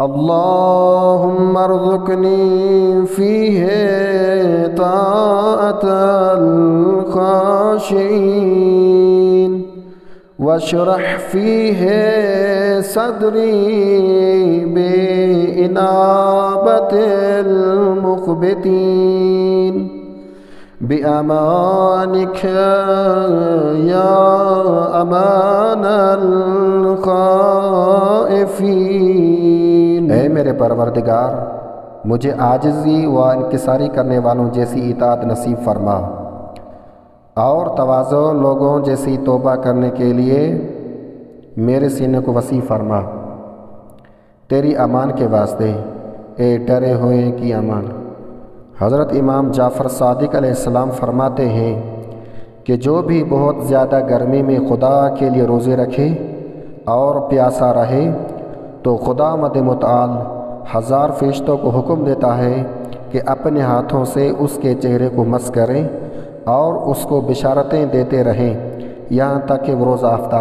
अल्लाहुम्मा अर्ज़ुक़नी फ़ीहि ताअतल ख़ाशिईन वश्रह फ़ीहि सदरी बिइनाबतिल मुख़बितीन बिअमानिक या अमानल ख़ाइफ़ीन। ऐ मेरे परवरदिगार, मुझे आजिज़ी व इनकिसारी करने वालों जैसी इताअत नसीब फरमा और तवाज़ो लोगों जैसी तौबा करने के लिए मेरे सीने को वसी फरमा। तेरी अमान के वास्ते ए डरे हुए की अमान। हज़रत इमाम जाफ़र सादिक़ अलैहिस्सलाम फरमाते हैं कि जो भी बहुत ज़्यादा गर्मी में खुदा के लिए रोज़े रखे और प्यासा रहे तो खुदावंद मुतआल 1000 फ़रिश्तों को हुक्म देता है कि अपने हाथों से उसके चेहरे को मस करें और उसको बिशारतें देते रहें यहाँ तक कि वो रोज़ा अफ्तार